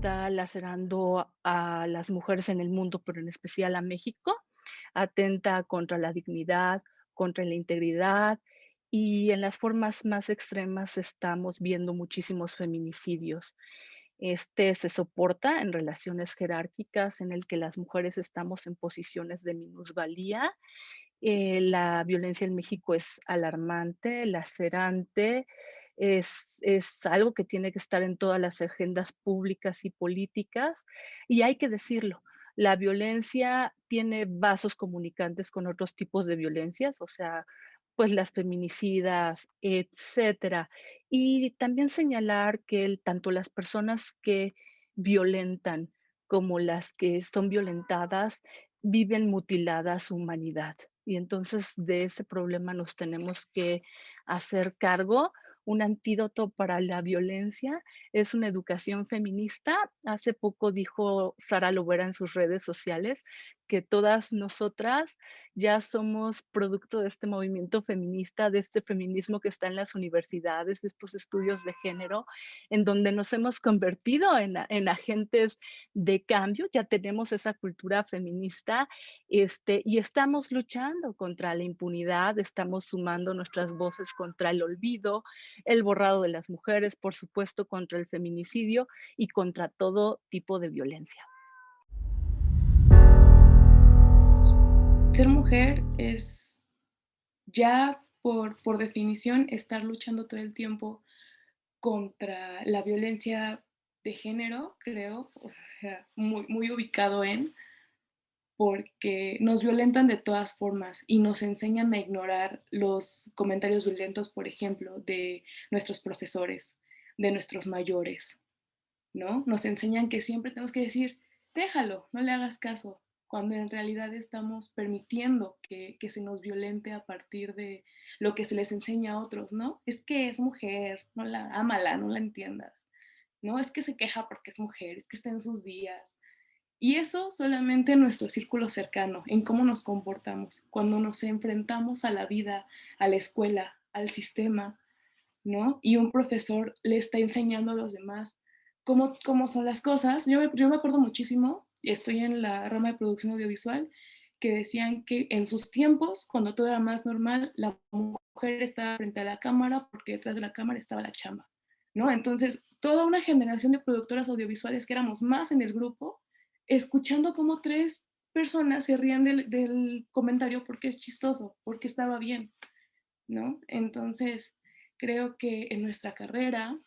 está lacerando a las mujeres en el mundo, pero en especial a México. Atenta contra la dignidad, contra la integridad y en las formas más extremas estamos viendo muchísimos feminicidios. Este se soporta en relaciones jerárquicas en el que las mujeres estamos en posiciones de minusvalía. La violencia en México es alarmante, lacerante, es algo que tiene que estar en todas las agendas públicas y políticas, y hay que decirlo, la violencia tiene vasos comunicantes con otros tipos de violencias, o sea, pues las feminicidas, etcétera. Y también señalar que tanto las personas que violentan como las que son violentadas viven mutilada su humanidad. Y entonces de ese problema nos tenemos que hacer cargo. Un antídoto para la violencia es una educación feminista. Hace poco dijo Sara Lovera en sus redes sociales que todas nosotras ya somos producto de este movimiento feminista, de este feminismo que está en las universidades, de estos estudios de género, en donde nos hemos convertido en agentes de cambio. Ya tenemos esa cultura feminista, y estamos luchando contra la impunidad, estamos sumando nuestras voces contra el olvido, el borrado de las mujeres, por supuesto, contra el feminicidio y contra todo tipo de violencia. Ser mujer es ya por definición estar luchando todo el tiempo contra la violencia de género, creo, o sea, muy ubicado en, porque nos violentan de todas formas y nos enseñan a ignorar los comentarios violentos, por ejemplo, de nuestros profesores, de nuestros mayores, ¿no? Nos enseñan que siempre tenemos que decir, déjalo, no le hagas caso, cuando en realidad estamos permitiendo que se nos violente a partir de lo que se les enseña a otros, ¿no? Es que es mujer, no la ámala, no la entiendas, ¿no? Es que se queja porque es mujer, es que está en sus días. Y eso solamente en nuestro círculo cercano, en cómo nos comportamos, cuando nos enfrentamos a la vida, a la escuela, al sistema, ¿no? Y un profesor le está enseñando a los demás cómo son las cosas. Yo me acuerdo muchísimo, estoy en la rama de producción audiovisual, que decían que en sus tiempos, cuando todo era más normal, la mujer estaba frente a la cámara porque detrás de la cámara estaba la chamba, ¿no? Entonces, toda una generación de productoras audiovisuales que éramos más en el grupo, escuchando cómo tres personas se rían del comentario porque es chistoso, porque estaba bien, ¿no? Entonces, creo que en nuestra carrera,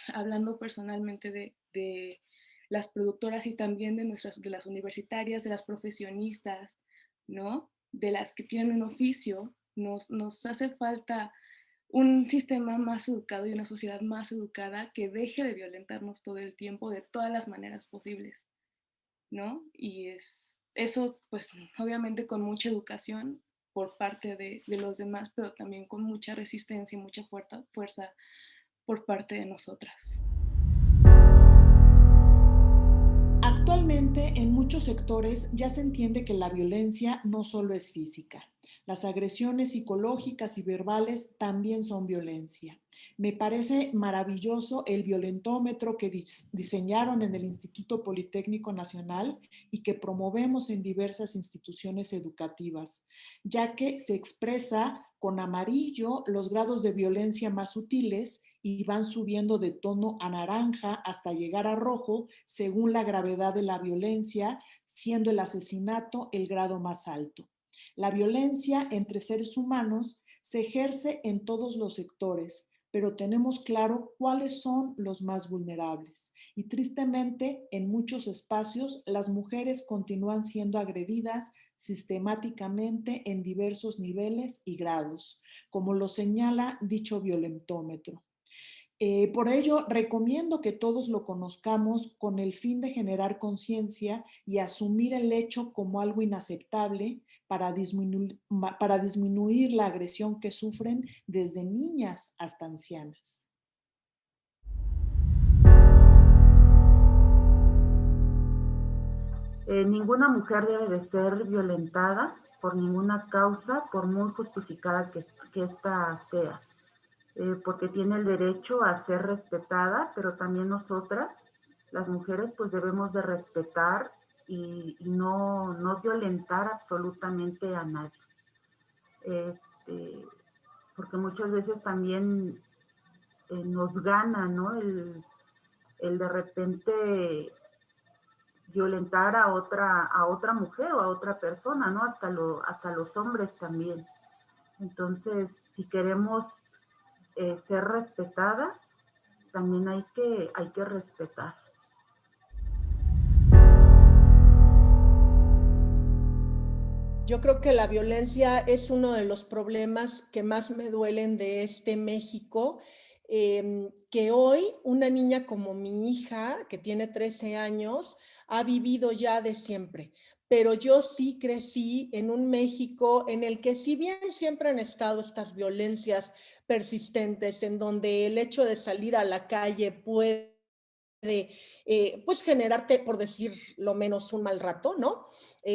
hablando personalmente de las productoras y también de las universitarias, de las profesionistas, ¿no? De las que tienen un oficio, nos hace falta un sistema más educado y una sociedad más educada que deje de violentarnos todo el tiempo de todas las maneras posibles, ¿no? Y es eso, pues obviamente con mucha educación por parte de los demás, pero también con mucha resistencia y mucha fuerza por parte de nosotras. Actualmente, en muchos sectores ya se entiende que la violencia no solo es física. Las agresiones psicológicas y verbales también son violencia. Me parece maravilloso el violentómetro que diseñaron en el Instituto Politécnico Nacional y que promovemos en diversas instituciones educativas, ya que se expresa con amarillo los grados de violencia más sutiles y van subiendo de tono a naranja hasta llegar a rojo según la gravedad de la violencia, siendo el asesinato el grado más alto. La violencia entre seres humanos se ejerce en todos los sectores, pero tenemos claro cuáles son los más vulnerables. Y tristemente, en muchos espacios, las mujeres continúan siendo agredidas sistemáticamente en diversos niveles y grados, como lo señala dicho violentómetro. Por ello, recomiendo que todos lo conozcamos con el fin de generar conciencia y asumir el hecho como algo inaceptable para disminuir la agresión que sufren desde niñas hasta ancianas. Ninguna mujer debe de ser violentada por ninguna causa, por muy justificada que ésta sea, porque tiene el derecho a ser respetada, pero también nosotras, las mujeres pues debemos de respetar y no violentar absolutamente a nadie. Porque muchas veces también nos gana, ¿no? El de repente violentar a otra mujer o a otra persona, ¿no? Hasta los hombres también. Entonces, si queremos ser respetadas, también hay que respetar. Yo creo que la violencia es uno de los problemas que más me duelen de este México, que hoy una niña como mi hija, que tiene 13 años, ha vivido ya de siempre. Pero yo sí crecí en un México en el que, si bien siempre han estado estas violencias persistentes, en donde el hecho de salir a la calle puede pues generarte, por decir lo menos, un mal rato, ¿no?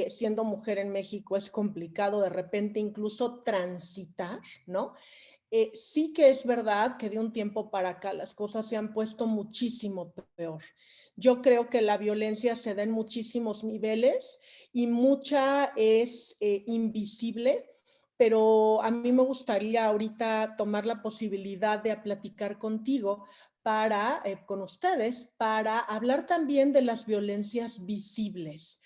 Siendo mujer en México es complicado de repente incluso transitar, ¿no? Sí que es verdad que de un tiempo para acá las cosas se han puesto muchísimo peor. Yo creo que la violencia se da en muchísimos niveles y mucha es invisible, pero a mí me gustaría ahorita tomar la posibilidad de platicar contigo con ustedes, para hablar también de las violencias visibles,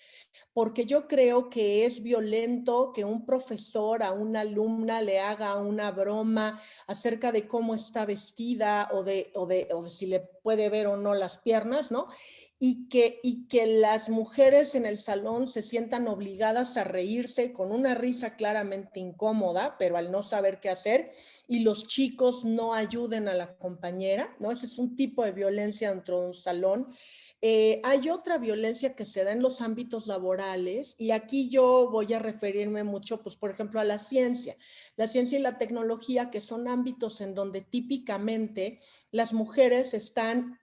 porque yo creo que es violento que un profesor a una alumna le haga una broma acerca de cómo está vestida o de si le puede ver o no las piernas, ¿no? Y que las mujeres en el salón se sientan obligadas a reírse con una risa claramente incómoda, pero al no saber qué hacer, y los chicos no ayuden a la compañera, ¿no? Ese es un tipo de violencia dentro de un salón. Hay otra violencia que se da en los ámbitos laborales, y aquí yo voy a referirme mucho, pues, por ejemplo, a la ciencia y la tecnología, que son ámbitos en donde típicamente las mujeres están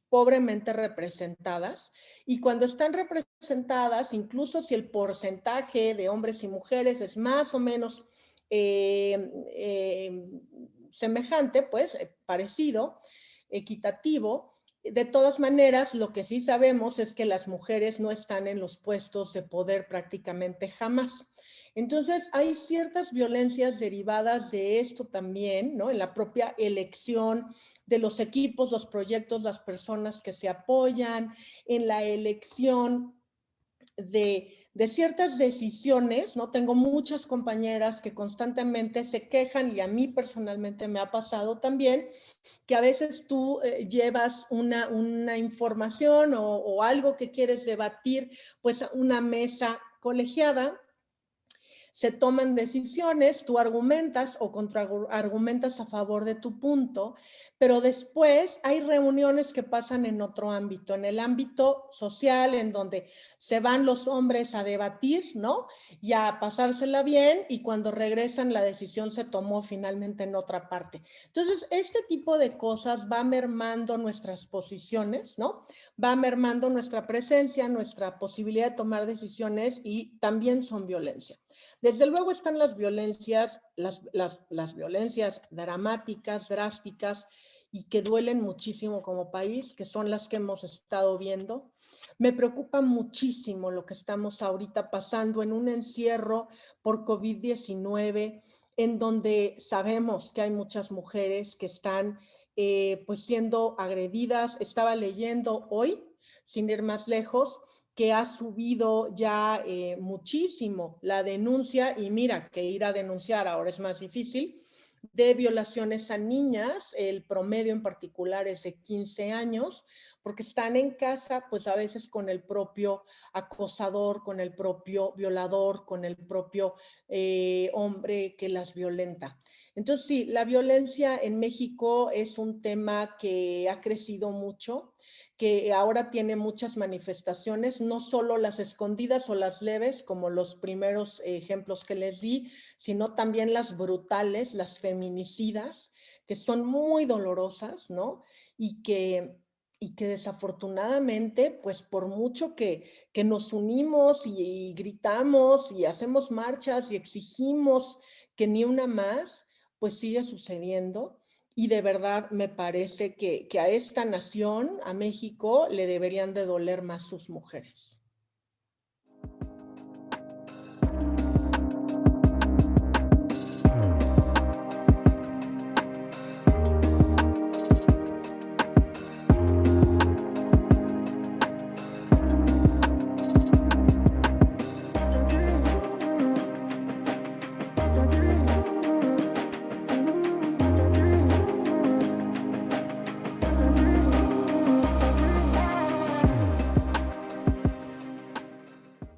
pobremente representadas, y cuando están representadas, incluso si el porcentaje de hombres y mujeres es más o menos semejante, pues parecido, equitativo, de todas maneras, lo que sí sabemos es que las mujeres no están en los puestos de poder prácticamente jamás. Entonces, hay ciertas violencias derivadas de esto también, ¿no? En la propia elección de los equipos, los proyectos, las personas que se apoyan, en la elección de ciertas decisiones, ¿no? Tengo muchas compañeras que constantemente se quejan, y a mí personalmente me ha pasado también, que a veces tú llevas una información o algo que quieres debatir, pues a una mesa colegiada, se toman decisiones, tú argumentas o contraargumentas a favor de tu punto, pero después hay reuniones que pasan en otro ámbito, en el ámbito social, en donde se van los hombres a debatir, ¿no? Y a pasársela bien, y cuando regresan la decisión se tomó finalmente en otra parte. Entonces, este tipo de cosas va mermando nuestras posiciones, ¿no? Va mermando nuestra presencia, nuestra posibilidad de tomar decisiones, y también son violencia. Desde luego están las violencias, las violencias dramáticas, drásticas, y que duelen muchísimo como país, que son las que hemos estado viendo. Me preocupa muchísimo lo que estamos ahorita pasando en un encierro por COVID-19, en donde sabemos que hay muchas mujeres que están pues siendo agredidas. Estaba leyendo hoy, sin ir más lejos, que ha subido ya muchísimo la denuncia, y mira que ir a denunciar ahora es más difícil, de violaciones a niñas. El promedio en particular es de 15 años, porque están en casa, pues a veces con el propio acosador, con el propio violador, con el propio hombre que las violenta. Entonces, sí, la violencia en México es un tema que ha crecido mucho, que ahora tiene muchas manifestaciones, no solo las escondidas o las leves, como los primeros ejemplos que les di, sino también las brutales, las feminicidas, que son muy dolorosas, ¿no? Y que desafortunadamente, pues por mucho que nos unimos y gritamos y hacemos marchas y exigimos que ni una más, pues sigue sucediendo. Y de verdad me parece que a esta nación, a México, le deberían de doler más sus mujeres.